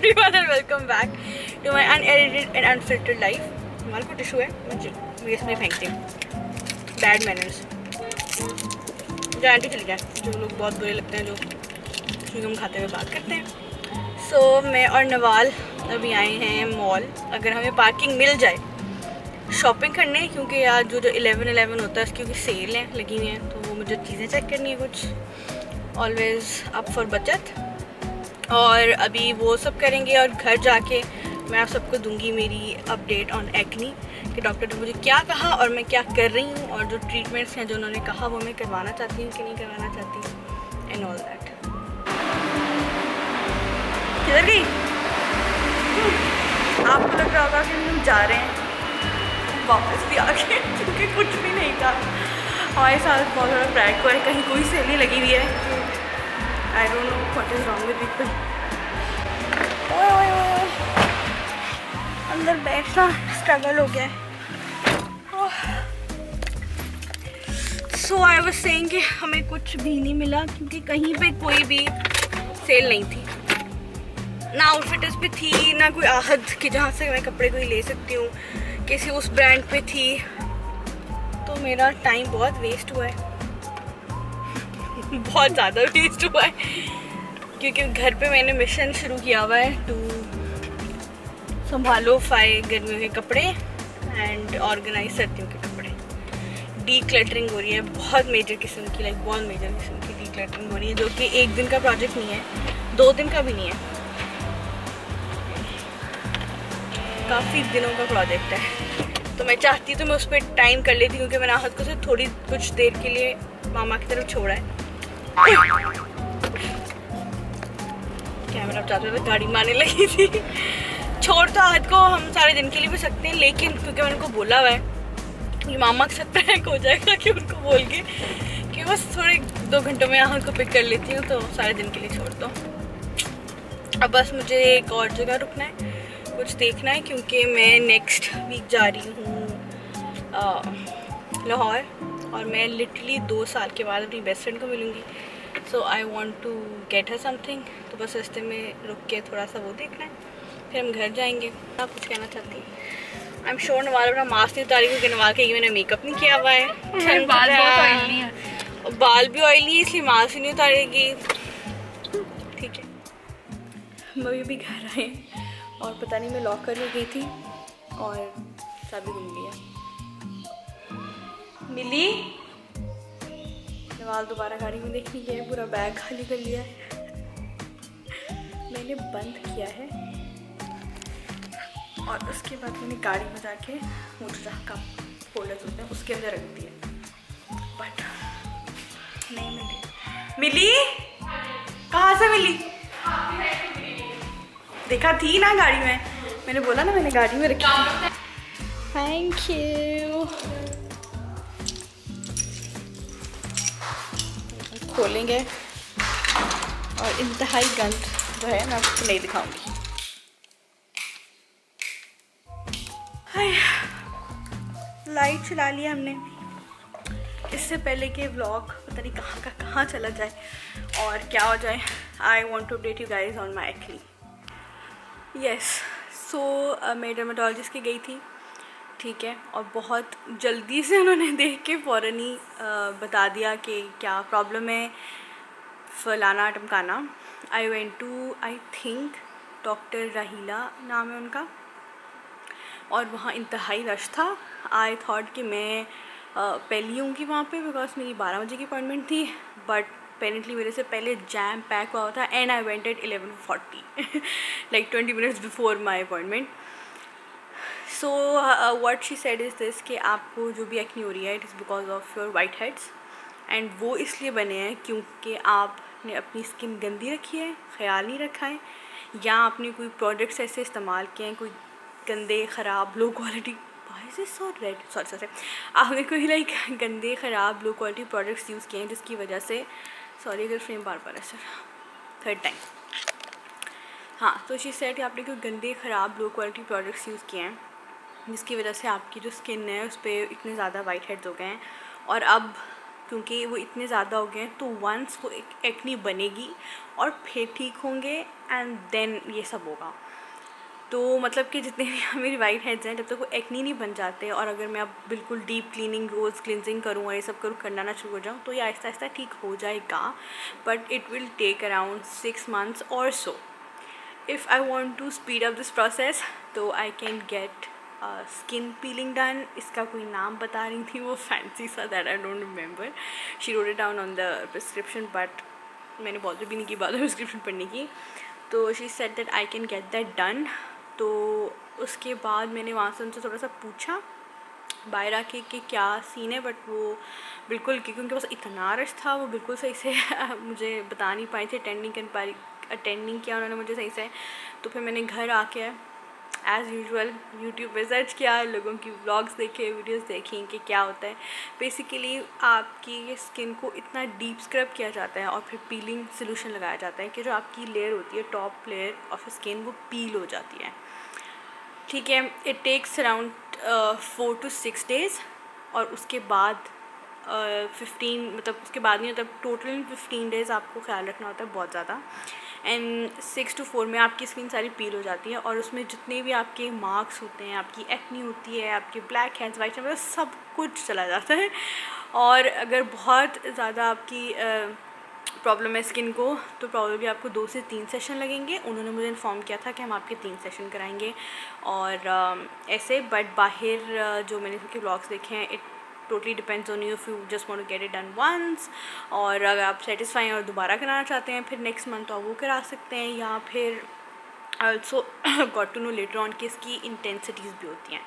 everyone and welcome back to my unedited and unfiltered life. हमारे को tissue है, मैं इसमें फेंकती हूँ. Bad manners. जो आंटी चली जाए, जो लोग बहुत बुरे लगते हैं, जो चुगम खाते हुए बात करते हैं. So मैं और नवाल अभी आए हैं मॉल. अगर हमें पार्किंग मिल जाए शॉपिंग करने, क्योंकि यार जो 11/11 होता है उसकी सेल है लगी हुई है, तो वो मुझे चीज़ें चेक करनी है कुछ. ऑलवेज अप फॉर बचत. और अभी वो सब करेंगे और घर जाके मैं आप सबको दूंगी मेरी अपडेट ऑन एक्नी कि डॉक्टर ने मुझे क्या कहा और मैं क्या कर रही हूँ, और जो ट्रीटमेंट्स हैं जो उन्होंने कहा वो मैं करवाना चाहती हूँ कि नहीं करवाना चाहती एंड ऑल दैट. किधर गई? आपको लग रहा होगा कि हम जा रहे हैं वापस भी आके, क्योंकि कुछ भी नहीं था हमारे साथ. बहुत बड़ा प्रैंक हुआ है, कहीं कोई सहेली लगी हुई है. I don't know what is wrong with people. अंदर बैठना स्ट्रगल हो गया है. So I was saying कि हमें कुछ भी नहीं मिला, क्योंकि कहीं पे कोई भी सेल नहीं थी. ना आउटफिट्स पे थी, ना कोई आहद कि जहाँ से मैं कपड़े कोई ले सकती हूँ, किसी उस ब्रांड पे थी. तो मेरा टाइम बहुत वेस्ट हुआ है. बहुत ज़्यादा वेस्ट हुआ है, क्योंकि घर पे मैंने मिशन शुरू किया हुआ है टू संभालो 5 गर्मियों के कपड़े एंड ऑर्गेनाइज सर्दियों के कपड़े. डी क्लटरिंग हो रही है बहुत मेजर किस्म की, लाइक बहुत मेजर किस्म की डी क्लटरिंग हो रही है, जो कि एक दिन का प्रोजेक्ट नहीं है, 2 दिन का भी नहीं है, काफ़ी दिनों का प्रोजेक्ट है. तो मैं चाहती तो मैं उस पर टाइम कर लेती, क्योंकि मैंने आहद को से थोड़ी कुछ देर के लिए मामा की तरफ छोड़ा है. कैमरा चाहते हुए गाड़ी मारने लगी थी. छोड़ तो आहद को हम सारे दिन के लिए भी सकते हैं, लेकिन क्योंकि मैंने उनको बोला हुआ है कि मामा के साथ प्रैंक हो जाएगा कि उनको बोल के कि बस थोड़े 2 घंटों में आहद को पिक कर लेती हूँ, तो सारे दिन के लिए छोड़ दो. अब बस मुझे एक और जगह रुकना है, कुछ देखना है, क्योंकि मैं नेक्स्ट वीक जा रही हूँ लाहौर, और मैं लिटरली 2 साल के बाद अपनी बेस्ट फ्रेंड को मिलूँगी. So I want to get her something. तो बस रास्ते में रुक के थोड़ा सा वो देखना है, फिर हम घर जाएंगे. आप कुछ कहना चाहती हैं? आई एम श्योर नवाल अपना मास्क नहीं उतारी, क्योंकि नवाल के मैंने मेकअप नहीं किया हुआ है. बाल बहुत ऑयली है, बाल भी ऑयली है, इसलिए मास्क ही नहीं उतारेगी. ठीक है, हम अभी घर आए और पता नहीं मैं लॉकर में गई थी और चाबी घूम गई. मिली नवाल दोबारा गाड़ी में देखने गया है, पूरा बैग खाली कर लिया है. मैंने बंद किया है और उसके बाद मैंने गाड़ी में जाके मोटर का फोल्डर्स होते हैं उसके अंदर रख दिया, बट नहीं मिली. मिली कहाँ से मिली? देखा थी ना गाड़ी में, मैंने बोला ना मैंने गाड़ी में रखी. Thank you. खोलेंगे और इंतहाई गंद जो है मैं आपको नहीं दिखाऊंगी. लाइट चला लिया हमने. इससे पहले कि व्लॉग पता नहीं कहाँ का कहाँ चला जाए और क्या हो जाए, I want to update you guys on my acne. Yes, so मैं डर्मेटोलॉजिस्ट की गई थी, ठीक है, और बहुत जल्दी से उन्होंने देख के फ़ौरन ही बता दिया कि क्या प्रॉब्लम है, फलाना टमकाना. I went to I think doctor Raheela नाम है उनका, और वहाँ इंतहाई रश था. आई थॉट कि मैं पहली होंगी वहाँ पे, बिकॉज मेरी 12 बजे की अपॉइंटमेंट थी, बट अपेरेंटली मेरे से पहले जैम पैक हुआ था and I went eight 11:40 like 20 minutes before my appointment. So what she said is this कि आपको जो भी एक्नी हो रही है it is because of your white heads, and वो इसलिए बने हैं क्योंकि आपने अपनी स्किन गंदी रखी है, ख्याल नहीं रखा है, या आपने कोई प्रोडक्ट्स ऐसे इस्तेमाल किए हैं, कोई गंदे ख़राब लो क्वालिटी सॉरी आपने कोई लाइक गंदे ख़राब लो क्वालिटी प्रोडक्ट्स यूज़ किए हैं, जिसकी वजह से सॉरी अगर फ्रेम बार है सर, 3rd टाइम. हाँ, तो शी सेड कि आपने कोई गंदे ख़राब लो क्वालिटी प्रोडक्ट्स यूज़ किए हैं, जिसकी वजह से आपकी जो स्किन है उस पर इतने ज़्यादा वाइट हेड्स हो गए हैं, और अब क्योंकि वो इतने ज़्यादा हो गए हैं। तो वंस वो एक एक्नी बनेगी और फिर ठीक होंगे एंड देन ये सब होगा। तो मतलब कि जितने भी मेरी वाइट हेड्स हैं जब तक वो एक्नी नहीं बन जाते, और अगर मैं अब बिल्कुल डीप क्लीनिंग रोज़ क्लिनजिंग करूँ और ये सब करूँ, करना शुरू हो जाऊँ, तो ये आहिस्ता आहिस्ता ठीक हो जाएगा, but it will take around 6 months और so. If I want to speed up this process तो I can get skin peeling done. इसका कोई नाम बता रही थी वो फैंसी सा, that I don't remember, she wrote it down on the prescription, but मैंने बहुत भी नहीं की बात प्रिस्क्रिप्शन पढ़ने की। तो she said that I can get that done. तो उसके बाद मैंने वहाँ से उनसे थोड़ा सा पूछा बाहर आके कि क्या सीन है, बट वो बिल्कुल, क्योंकि उनके पास इतना रश था, वो बिल्कुल सही से मुझे बता नहीं पाई थी, अटेंडिंग किया उन्होंने मुझे सही से। तो फिर मैंने घर आके एज़ यूजुअल यूट्यूब पे सर्च किया, लोगों की व्लॉग्स देखे, वीडियोस देखी कि क्या होता है। बेसिकली आपकी स्किन को इतना डीप स्क्रब किया जाता है और फिर पीलिंग सोल्यूशन लगाया जाता है कि जो आपकी लेयर होती है, टॉप लेयर ऑफ स्किन, वो पील हो जाती है। ठीक है, it takes around 4 to 6 days, और उसके बाद 15, मतलब उसके बाद नहीं, मतलब टोटल 15 days आपको ख्याल रखना होता है बहुत ज़्यादा। एंड 6 to 4 में आपकी स्किन सारी पील हो जाती है, और उसमें जितने भी आपके मार्क्स होते हैं, आपकी एक्नी होती है, आपके ब्लैक हेड्स, वाइट हेड्स, सब कुछ चला जाता है। और अगर बहुत ज़्यादा आपकी प्रॉब्लम है स्किन को, तो प्रॉब्लली आपको 2 से 3 सेशन लगेंगे। उन्होंने मुझे इन्फॉर्म किया था कि हम आपके 3 सेशन कराएंगे और ऐसे, बट बाहर जो मैंने उनके व्लॉग्स देखे हैं, it totally depends on you if you just want to get it done once, और अगर आप सेटिस्फाई हैं और दोबारा कराना चाहते हैं फिर नेक्स्ट मंथ, तो आप वो करा सकते हैं। या फिर also got to know later on कि इसकी इंटेंसिटीज़ भी होती हैं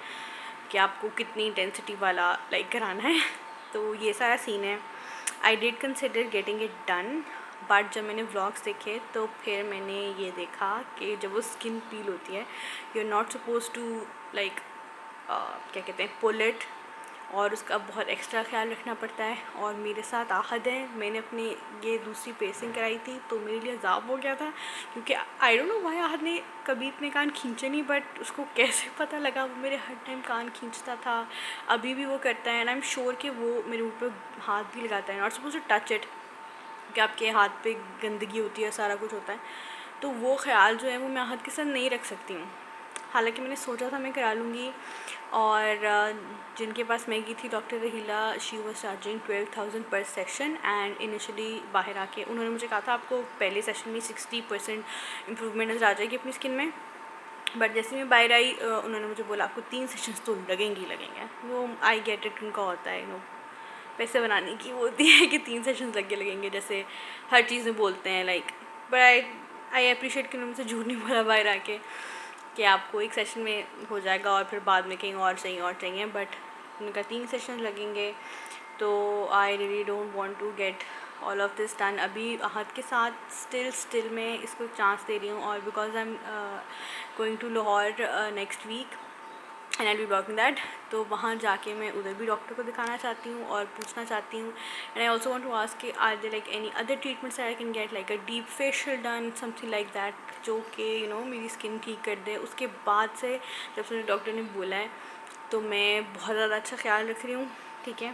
कि आपको कितनी इंटेंसिटी वाला लाइक कराना है। तो ये सारा सीन है। I did consider getting it done, but जब मैंने व्लॉग्स देखे तो फिर मैंने ये देखा कि जब वो स्किन पील होती है, you are not suppose to like क्या कहते हैं, पुल इट, और उसका बहुत एक्स्ट्रा ख्याल रखना पड़ता है। और मेरे साथ आहद है, मैंने अपनी ये दूसरी पेसिंग कराई थी तो मेरे लिए अजाब हो गया था, क्योंकि I don't know why Ahad ने कभी इतने कान खींचे नहीं, बट उसको कैसे पता लगा, वो मेरे हर टाइम कान खींचता था, अभी भी वो करता है। एंड आई एम श्योर कि वो मेरे मुँह पे हाथ भी लगाता है, not suppose to touch it, कि आपके हाथ पे गंदगी होती है, सारा कुछ होता है। तो वो ख्याल जो है वो मैं आहद के साथ नहीं रख सकती हूँ। हालांकि मैंने सोचा था मैं करा लूँगी, और जिनके पास मैं गई थी डॉक्टर रहीला, शी वाज चार्जिंग 12,000 पर सेशन। एंड इनिशियली बाहर आके उन्होंने मुझे कहा था आपको पहले सेशन में 60% इम्प्रूवमेंट नज़र आ जाएगी अपनी स्किन में, बट जैसे मैं बाहर आई उन्होंने मुझे बोला आपको 3 सेशंस तो लगेंगे ही लगेंगे। वो आई गेट इट, उनका होता है नो पैसे बनाने की वो होती है कि 3 सेशंस लगेंगे, जैसे हर चीज़ में बोलते हैं लाइक, बट आई अप्रिशिएट कि उन्होंने मुझसे झूठ नहीं बोला बाहर आके कि आपको एक सेशन में हो जाएगा और फिर बाद में कहीं और चाहिए, बट उनका 3 सेशन लगेंगे। तो I really don't want to get all of this done. अभी आहद के साथ स्टिल मैं इसको चांस दे रही हूँ, और because I am going to Lahore next week and I will be working that, तो वहाँ जाके मैं उधर भी डॉक्टर को दिखाना चाहती हूँ और पूछना चाहती हूँ। And I also want to ask कि are there like any other treatments I can get, like a deep facial done, something like that, जो कि यू नो मेरी स्किन ठीक कर दे। उसके बाद से जब से डॉक्टर ने बोला है तो मैं बहुत ज़्यादा अच्छा ख्याल रख रही हूँ, ठीक है,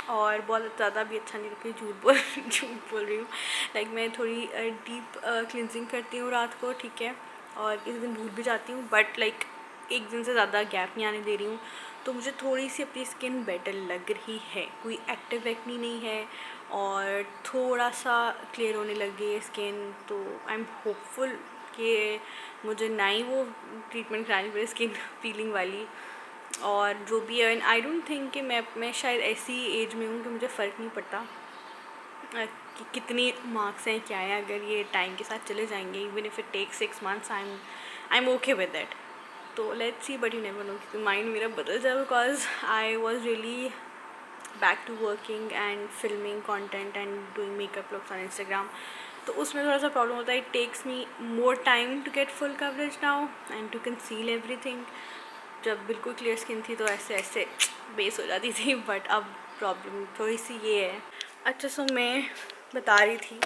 और बहुत ज़्यादा भी अच्छा नहीं रख रही, झूठ बोल रही हूँ। लाइक मैं थोड़ी डीप क्लिनजिंग करती हूँ रात को, ठीक है, और किसी दिन भूल भी जाती हूँ, बट लाइक एक दिन से ज़्यादा गैप नहीं आने दे रही हूँ। तो मुझे थोड़ी सी अपनी स्किन बेटर लग रही है, कोई एक्टिव एक्नी नहीं है, और थोड़ा सा क्लियर होने लग गई है स्किन। तो आई एम होपफुल कि मुझे ना ही वो ट्रीटमेंट करानी पड़े स्किन पीलिंग वाली, और जो भी है। आई डोंट थिंक कि मैं शायद ऐसी एज में हूँ कि मुझे फ़र्क नहीं पड़ता कि कितनी मार्क्स हैं, क्या है, अगर ये टाइम के साथ चले जाएंगे, even if it take 6 months, I am okay with that. तो let's see, but you never know, क्योंकि माइंड मेरा बदल जाए, because I was really back to working and filming content and doing makeup looks on Instagram. तो उसमें थोड़ा सा problem होता है, it takes me more time to get full coverage now and to conceal everything. जब बिल्कुल clear skin थी तो ऐसे बेस हो जाती थी, बट अब प्रॉब्लम थोड़ी सी ये है। अच्छा, सो मैं बता रही थी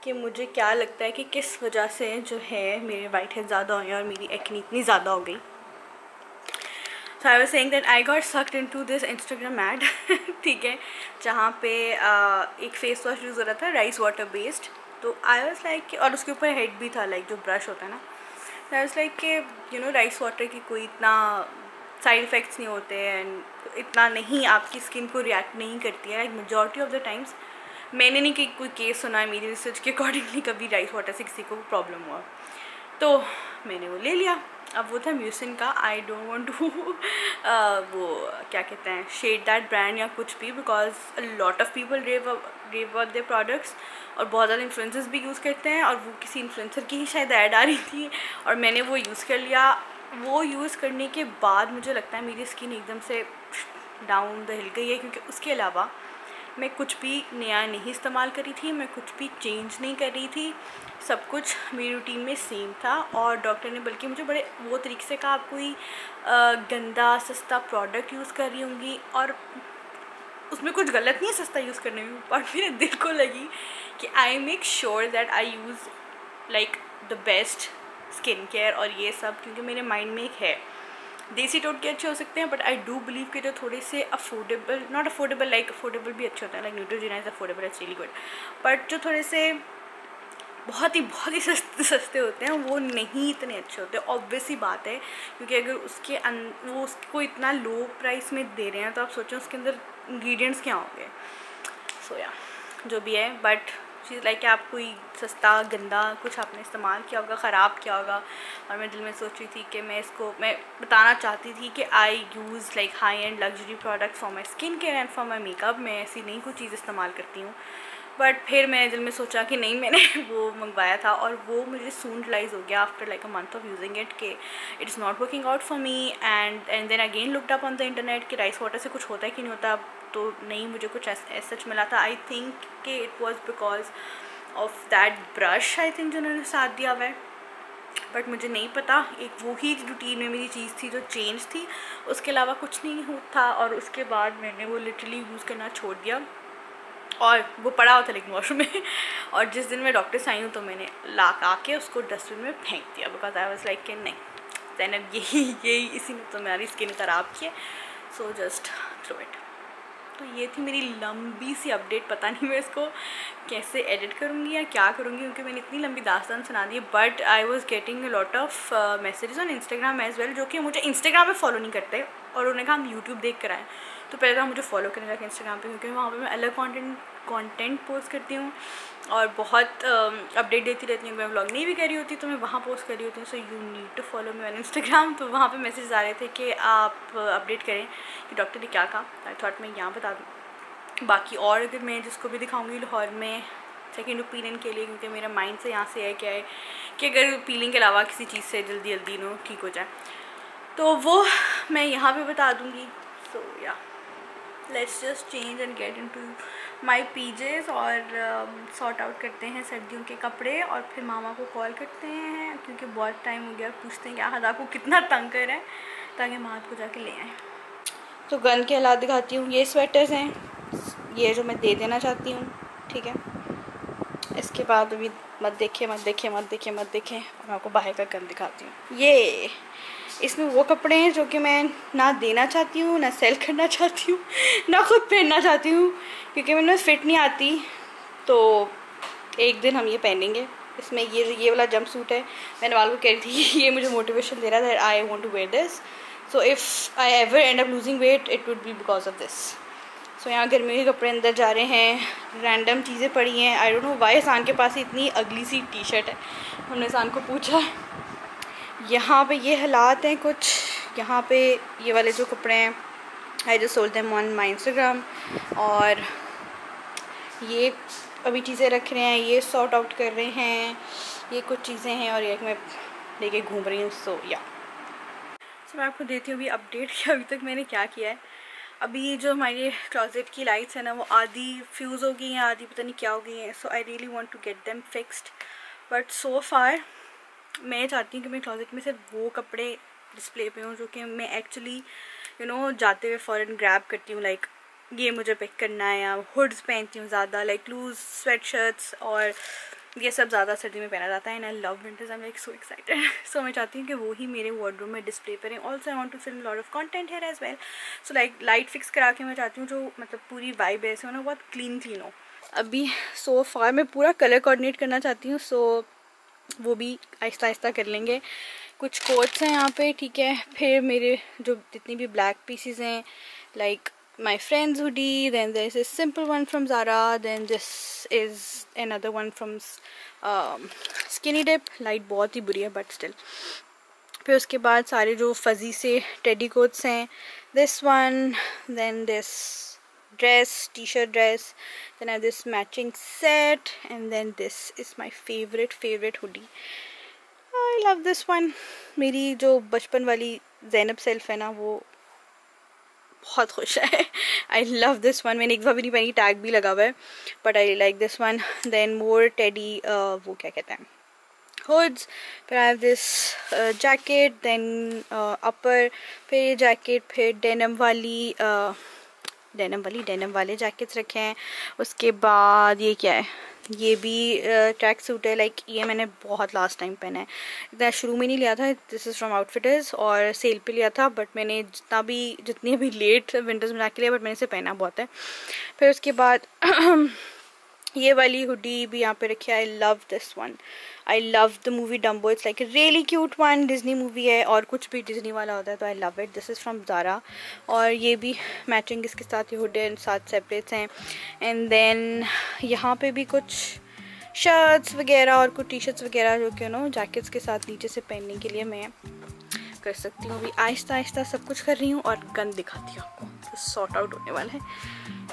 कि मुझे क्या लगता है कि किस वजह से जो है मेरे वाइट हेड ज़्यादा हुए और मेरी एक्नी इतनी ज़्यादा हो गई। So I was saying that I got sucked into this Instagram ad, ठीक है, जहाँ पे एक फेस वॉश यूज़ हो रहा था राइस वाटर बेस्ड. तो आई वाज लाइक, और उसके ऊपर हेड भी था लाइक जो ब्रश होता है ना. आई वाज लाइक कि यू नो राइस वाटर की कोई इतना साइड इफ़ेक्ट्स नहीं होते एंड इतना नहीं आपकी स्किन को रिएक्ट नहीं करती है. Like majority of the times मैंने नहीं कि कोई केस सुना है मेरी रिसर्च के अकॉर्डिंगली कभी राइस वाटर से किसी को प्रॉब्लम हुआ. तो मैंने वो ले लिया. अब वो था म्यूसिन का. आई डोंट वांट टू वो क्या कहते हैं शेड दैट ब्रांड या कुछ भी, because a lot of people rave about their products और बहुत ज़्यादा इन्फ्लुएंसर्स भी यूज़ करते हैं. और वो किसी इन्फ्लुएंसर की ही शायद ऐड आ रही थी और मैंने वो यूज़ कर लिया. वो यूज़ करने के बाद मुझे लगता है मेरी स्किन एकदम से डाउन द हिल गई है, क्योंकि उसके अलावा मैं कुछ भी नया नहीं इस्तेमाल करी थी, मैं कुछ भी चेंज नहीं कर रही थी. सब कुछ मेरी रूटीन में सेम था. और डॉक्टर ने बल्कि मुझे बड़े वो तरीके से कहा आप कोई गंदा सस्ता प्रोडक्ट यूज़ कर रही होंगी. और उसमें कुछ गलत नहीं है सस्ता यूज़ करने में, बट मेरे दिल को लगी कि I make sure that I use like the best skin care और ये सब, क्योंकि मेरे माइंड में एक है देसी टोटके अच्छे हो सकते हैं, बट आई डू बिलीव कि जो थोड़े से affordable, not affordable like affordable भी अच्छे होते हैं, like Neutrogena is affordable, it's really good, but जो थोड़े से बहुत ही सस्ते होते हैं वो नहीं इतने अच्छे होते. ऑब्वियस ही बात है, क्योंकि अगर उसके वो उसको इतना लो प्राइस में दे रहे हैं तो आप सोचें उसके अंदर इंग्रेडिएंट्स क्या होंगे. सो या जो भी है, बट चीज़ लाइक आप कोई सस्ता गंदा कुछ आपने इस्तेमाल किया होगा, ख़राब किया होगा. और मैं दिल में सोच रही थी कि मैं बताना चाहती थी कि I use like high and luxury product for my skin care and for my makeup. मैं ऐसी नहीं कोई चीज़ इस्तेमाल करती हूँ, बट फिर मैंने दिल में सोचा कि नहीं, मैंने वो मंगवाया था और वो मुझे सून रियलाइज़ हो गया after like a month of using it कि it is not working out for me. And then again looked up on the internet कि राइस वाटर से कुछ होता है कि नहीं होता. तो नहीं, मुझे कुछ सच मिला था. आई थिंक कि it was because of that brush, I think, जो उन्होंने साथ दिया हुआ है, बट मुझे नहीं पता. एक वो ही रूटीन में मेरी चीज़ थी जो चेंज थी, उसके अलावा कुछ नहीं था. और उसके बाद मैंने वो लिटरली यूज़ करना छोड़ दिया और वो पड़ा हुआ था लेकिन वॉशरूम में. और जिस दिन मैं डॉक्टर से आई हूँ तो मैंने ला के उसको डस्टबिन में फेंक दिया, बिकॉज आई वाज लाइक कि नहीं ज़ैनब यही इसी ने तो मेरी स्किन ख़राब की है, सो जस्ट थ्रो इट. तो ये थी मेरी लंबी सी अपडेट. पता नहीं मैं इसको कैसे एडिट करूँगी या क्या करूँगी, क्योंकि मैंने इतनी लंबी दास्तान सुना दी. But I was getting a lot of messages on Instagram as well, जो कि मुझे इंस्टाग्राम पे फॉलो नहीं करते और उन्होंने कहा हम यूट्यूब देख कर आए. तो पहले तो मुझे फॉलो करने लगे इंस्टाग्राम पे, क्योंकि वहाँ पे मैं अलग कंटेंट पोस्ट करती हूँ और बहुत अपडेट देती रहती हूँ. मैं व्लॉग नहीं भी कर रही होती तो मैं वहाँ पोस्ट कर रही होती हूँ. So you need to follow me on Instagram. तो वहाँ पे मैसेज आ रहे थे कि आप अपडेट करें कि डॉक्टर ने क्या कहा. आई थॉट मैं यहाँ बता दूँ. बाकी और अगर मैं जिसको भी दिखाऊँगी लाहौर में सेकेंड ओपिनियन के लिए, क्योंकि मेरा माइंड से यहाँ से है क्या है कि अगर पीलिंग के अलावा किसी चीज़ से जल्दी नो ठीक हो जाए तो वो मैं यहाँ पे बता दूँगी. सो या let's just change and get into my PJs और सॉर्ट आउट करते हैं सर्दियों के कपड़े और फिर मामा को कॉल करते हैं, क्योंकि बहुत टाइम हो गया. पूछते हैं कि आहद आपको कितना तंग कर रहा है, ताकि हम आहद को जाके ले आएँ. तो गन के हालात दिखाती हूँ. ये स्वेटर्स हैं, ये जो मैं दे देना चाहती हूँ, ठीक है. इसके बाद अभी मत देखें और मैं आपको बाहर का गन दिखाती हूँ. ये इसमें वो कपड़े हैं जो कि मैं ना देना चाहती हूँ, ना सेल करना चाहती हूँ, ना खुद पहनना चाहती हूँ, क्योंकि मैंने फिट नहीं आती. तो एक दिन हम ये पहनेंगे. इसमें ये वाला जंप सूट है. मैंने वाल को कह रही थी ये मुझे मोटिवेशन दे रहा था, I want to wear this. So if I ever end up losing weight it would be because of this. So यहाँ गर्मी के कपड़े अंदर जा रहे हैं. रैंडम चीज़ें पड़ी हैं. आई डोंट नो वाई एहसान के पास इतनी अगली सी टी शर्ट है. हमने एहसान को पूछा. यहाँ पे ये हालात हैं कुछ. यहाँ पे ये वाले जो कपड़े हैं I just sold them on my Instagram. और ये अभी चीज़ें रख रहे हैं, ये सॉर्ट आउट कर रहे हैं, ये कुछ चीज़ें हैं और एक मैं लेके घूम रही हूँ. सो या मैं आपको देती हूँ अभी अपडेट कि अभी तक मैंने क्या किया है. अभी जो हमारी क्लोजेट की लाइट्स हैं ना वो आधी फ्यूज़ हो गई हैं, आधी पता नहीं क्या हो गई हैं. So I really want to get them fixed, but so far मैं चाहती हूँ कि मेरे क्लोजेट में सिर्फ वो कपड़े डिस्प्ले पे हों जो कि मैं एक्चुअली जाते हुए फ़ौरन ग्रैब करती हूँ. लाइक ये मुझे पिक करना है, या हुड्स पहनती हूँ ज़्यादा, लाइक लूज़ स्वेट शर्ट्स और ये सब ज़्यादा सर्दी में पहना जाता है and I love winters, I am like so excited. So मैं चाहती हूँ कि वो ही मेरे वार्डरोब में डिस्प्ले करें। Also I want to film lot of content here as well, so like light fix करा के मैं चाहती हूँ जो मतलब पूरी वाइब ऐसे हो ना, बहुत क्लीन हो। अभी सो फार मैं पूरा कलर कोऑर्डिनेट करना चाहती हूँ, सो वो भी आहिस्ता आहिस्ता कर लेंगे। कुछ कोट्स हैं यहाँ पे, ठीक है। फिर मेरे जो जितनी भी ब्लैक पीसीज हैं, like my friend's hoodie, then there's a simple one from Zara, then this is another one from Skinny Dip, light बहुत ही बुरी है but still। फिर उसके बाद सारे जो फजी से टेडी कोट्स हैं, this one, then this dress, t-shirt dress, then I have this matching set, and then this is my favorite hoodie. I love this one। मेरी जो बचपन वाली ज़ैनब सेल्फ है ना, वो बहुत खुश है। I love this one. मैंने एक बार भी नहीं पहनी, टैग भी लगा हुआ है, but I like this one. Then more teddy वो क्या कहते हैं, हुड्स। फिर I have this jacket, then upper, फिर ये जैकेट, फिर डेनिम वाले जैकेट्स रखे हैं। उसके बाद ये क्या है, ये भी ट्रैक सूट है। लाइक ये मैंने बहुत लास्ट टाइम पहना है, इतना शुरू में नहीं लिया था। दिस इज़ फ्रॉम आउटफिटर्स और सेल पे लिया था, बट मैंने जितनी भी लेट विंटर्स में जाके लिया, बट मैंने इसे पहना बहुत है। फिर उसके बाद ये वाली हुडी भी यहाँ पे रखी है। I love this one, I love the movie Dumbo, it's like a really cute one. Disney movie है और कुछ भी डिज्नी वाला होता है, तो I love it. This is from Zara और ये भी मैचिंग इसके साथ ये हुड है, साथ सेपरेट्स हैं। एंड देन यहाँ पे भी कुछ शर्ट्स वगैरह और कुछ टी शर्ट्स वगैरह जो कि नो जैकेट्स के साथ नीचे से पहनने के लिए मैं कर सकती हूँ। अभी आहिस्ता आहिस्ता सब कुछ कर रही हूँ और गन दिखाती हूँ आपको, तो सॉर्ट आउट होने वाला है।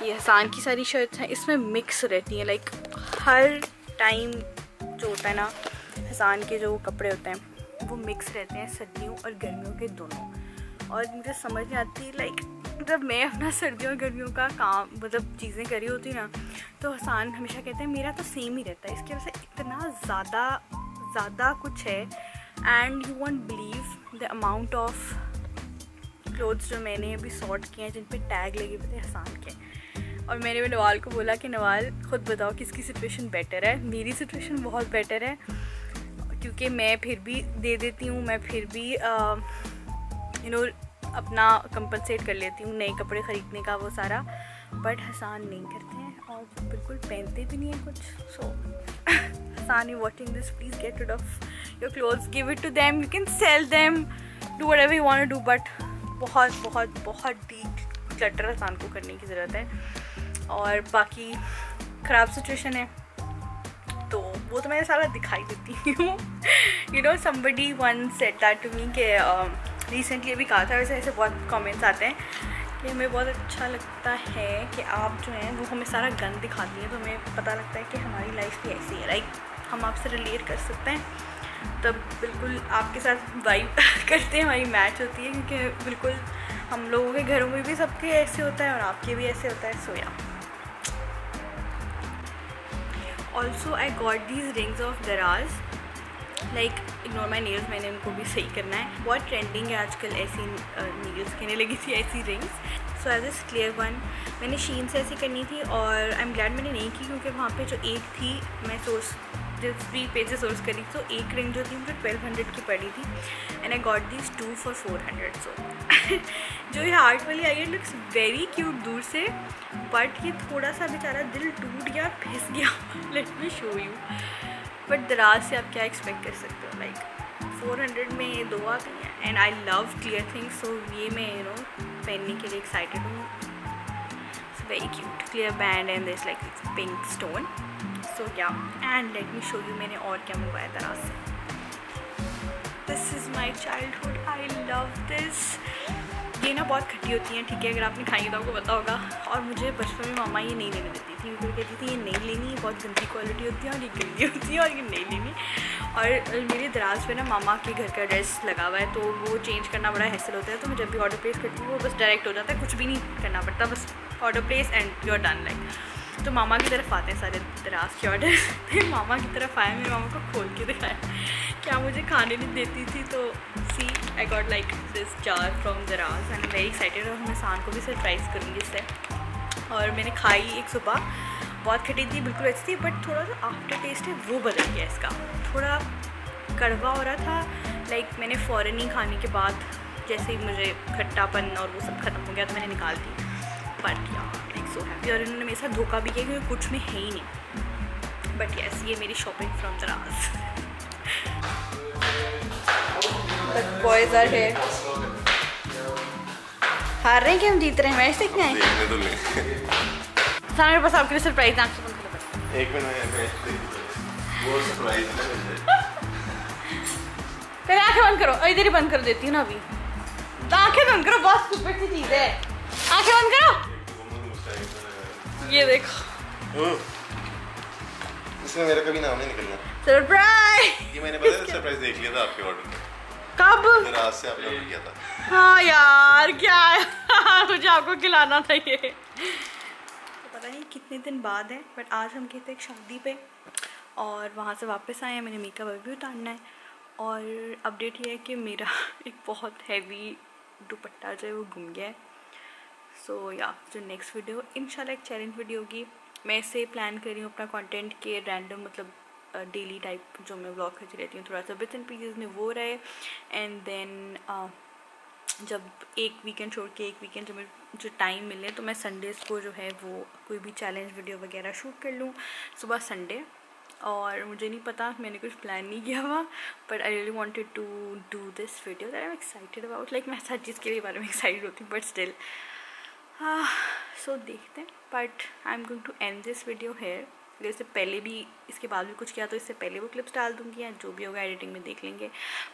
ये हसान की सारी शर्ट्स हैं, इसमें मिक्स रहती हैं। लाइक हर टाइम जो होता है ना, हसान के जो कपड़े होते हैं वो मिक्स रहते हैं, सर्दियों और गर्मियों के दोनों। और मुझे समझ नहीं आती, लाइक जब मैं अपना सर्दियों और गर्मियों का काम मतलब चीज़ें करी होती ना, तो हसान हमेशा कहते हैं मेरा तो सेम ही रहता है। इसकी वजह से इतना ज़्यादा कुछ है, and you won't believe the amount of clothes जो मैंने अभी सॉर्ट किए हैं जिन पे टैग लगे हुए थे हसान के। और मैंने नवाल को बोला कि नवाल खुद बताओ किसकी सिचुएशन बेटर है। मेरी सिचुएशन बहुत बेटर है, क्योंकि मैं फिर भी दे देती हूँ, मैं फिर भी अपना कंपनसेट कर लेती हूँ नए कपड़े ख़रीदने का वो सारा, बट हसान नहीं करते हैं और बिल्कुल पहनते भी नहीं है कुछ। So Hasan, you watching this, please get rid of your clothes, give it to them, you can sell them, do whatever you want to do, but बहुत डीप क्लटर हसान को करने की ज़रूरत है। और बाकी ख़राब सिचुएशन है तो वो तो मैं सारा दिखाई देती हूँ। You know somebody one said that to me कि रिसेंटली अभी कहा था, वैसे ऐसे बहुत कमेंट्स आते हैं कि हमें बहुत अच्छा लगता है कि आप जो हैं वो हमें सारा गन दिखाती हैं, तो हमें पता लगता है कि हमारी लाइफ भी ऐसी है। लाइक हम आपसे रिलेट कर सकते हैं, तब बिल्कुल आपके साथ वाइब करते हैं, हमारी मैच होती है, क्योंकि बिल्कुल हम लोगों के घरों में भी सबके ऐसे होता है और आपके भी ऐसे होता है। सो या also I got these rings of दराज, लाइक इग्नोर माई नेल्स, मैंने उनको भी सही करना है। बहुत ट्रेंडिंग है आजकल ऐसी नेल्स कहने लगी थी, ऐसी rings. So as this clear one मैंने शीन से ऐसी करनी थी और आई एम ग्लैड मैंने नहीं की, क्योंकि वहाँ पे जो एक थी मैं जिस भी पेज से सोर्स करी, तो एक रिंग जो थी मुझे 1200 की पड़ी थी and I got this 2 for 400। सो जो ये हार्ट वाली आई, इट लुक्स वेरी क्यूट दूर से, बट ये थोड़ा सा बेचारा दिल टूट गया, फिस गया। Late me show you. But दराज से आप क्या एक्सपेक्ट कर सकते हो, लाइक 400 में ये 2 आती हैं and I love clear things. So ये मैं पहनने के लिए एक्साइटेड हूँ। It's very cute, clear band and this like pink stone. So yeah and let me show you मैंने और क्या मंगवाया दराज से। This is my childhood, I love this. ये ना बहुत खट्टी होती हैं, ठीक है, अगर आपने खाई तो आपको पता होगा। और मुझे बचपन में मामा ये नहीं लेने देती थी, वो कहती थी ये नहीं लेनी, बहुत गंदी क्वालिटी होती है और ये गंदी होती है और ये नहीं लेनी। और मेरे दराज पे ना मामा के घर का एड्रेस लगा हुआ है, तो वो चेंज करना बड़ा हैसल होता है। तो मैं जब भी ऑर्डर प्लेस करती हूँ वो बस डायरेक्ट हो जाता है, कुछ भी नहीं करना पड़ता, बस order place and you are done. Like तो मामा की तरफ आते हैं सारे दराज के ऑर्डर। तो मामा की तरफ आए, मेरे मामा को खोल के दिखाया, क्या मुझे खाने नहीं देती थी। तो see I got like this jar from Daraz and very excited, और मैं हसान को भी सरप्राइज़ करूँगी इससे। और मैंने खाई एक सुबह बहुत खटी थी, बिल्कुल अच्छी थी, बट थोड़ा सा आफ्टर टेस्ट है वो बदल गया इसका, थोड़ा कड़वा हो रहा था। लाइक मैंने फ़ौरन ही खाने के बाद जैसे ही मुझे खट्टापन और वो सब ख़त्म हो गया तो मैंने निकाल दी। बट यार लाइक सो हैप्पी, और इन्होंने मेरे साथ धोखा भी किया क्योंकि कुछ में है ही नहीं। बट यस, ये मेरी shopping from Daraz. But boys are here. हार रहे हैं कि हम जीत रहे हैं? मैच देखने आए? देखने तो ले। सामने पास आपके लिए सरप्राइज आंख से बंद करो। एक मिनट वो सरप्राइज है। पहले आंखें बंद करो, इधर ही बंद कर देती हूँ ना अभी। तो आंखें बंद करो, बहुत सुपर सी चीज है। आंखें बंद करो। ये देखो, इसमें मेरा कभी नाम नहीं निकलना। सरप्राइज। ये मैंने पता है सरप्राइज देख लिया था आपके ऑर्डर में। कब? रात से आपने ऑर्डर किया था। हाँ यार, क्या है मुझे आपको खिलाना था ये। तो पता नहीं कितने दिन बाद है, बट आज हम गए थे एक शादी पे और वहाँ से वापस आए हैं। मैंने मेकअप अभी उतारना है, और अपडेट ये है कि मेरा एक बहुत हैवी दुपट्टा जो है वो घूम गया है। सो या जो नेक्स्ट वीडियो इंशाल्लाह एक चैलेंज वीडियो होगी। मैं इसे प्लान कर रही हूँ अपना कंटेंट के रैंडम, मतलब डेली टाइप जो मैं व्लॉग करती रहती हूँ, थोड़ा सा बिट्स एंड पीसेस में वो रहे। एंड देन जब एक वीकेंड छोड़ के एक वीकेंड जब जो टाइम मिले तो मैं संडेज़ को जो है वो कोई भी चैलेंज वीडियो वगैरह शूट कर लूँ सुबह संडे। और मुझे नहीं पता, मैंने कुछ प्लान नहीं किया हुआ, but I really wanted to do this video that I am excited about. Like मैं हर चीज़ के बारे में एक्साइटेड होती हूँ, बट स्टिल सो देखते हैं। But I am going to end this video here. अगर इससे पहले भी, इसके बाद भी कुछ किया तो इससे पहले वो क्लिप्स डाल दूँगी, या जो भी होगा एडिटिंग में देख लेंगे।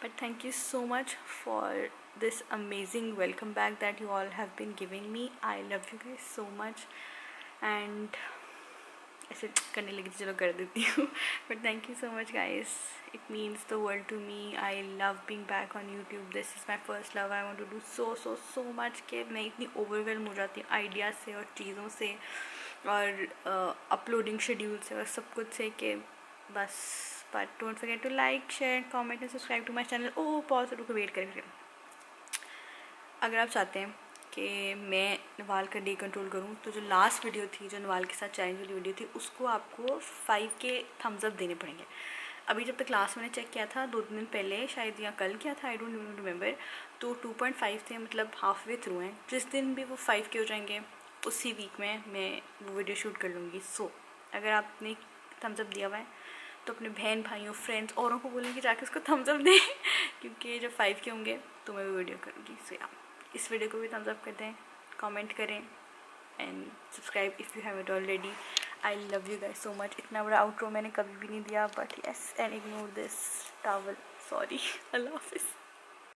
But thank you so much for this amazing welcome back that you all have been giving me. I love you guys so much. And ऐसे करने लगी तो चलो कर देती हूँ, but thank you so much guys, it means the world to me. I love being back on YouTube, this is my first love. I want to do so much कि मैं इतनी ओवरवेलम हो जाती हूँ आइडियाज़ से और चीज़ों से और अपलोडिंग शेड्यूल से और सब कुछ से कि बस। But don't forget to like, share, comment and subscribe to my channel. Oh pause रुको, वेट करें। अगर आप चाहते हैं कि मैं नवाल का डे कंट्रोल करूं तो जो लास्ट वीडियो थी, जो नवाल के साथ चैलेंज वाली वीडियो थी, उसको आपको 5 के थम्स अप देने पड़ेंगे। अभी जब तक क्लास मैंने चेक किया था 2 दिन पहले शायद, या कल किया था, आई डोंट रिमेंबर, तो 2.5 थे, मतलब हाफ वे थ्रू हैं। जिस दिन भी वो 5 के हो जाएंगे उसी वीक में मैं वो वीडियो शूट कर लूँगी। सो अगर आपने थम्स अप दिया हुआ है तो अपने बहन भाइयों फ्रेंड्स औरों को बोलेंगे जाके उसको थम्स अप दें क्योंकि जब 5 के होंगे तो मैं वो वीडियो करूँगी। सो या इस वीडियो को भी थम्स अप कर दें, कमेंट करें and subscribe if you have it already. I love you guys so much. इतना बड़ा आउटरो मैंने कभी भी नहीं दिया, but yes, and ignore this towel, sorry. अल्लाह हाफिज़।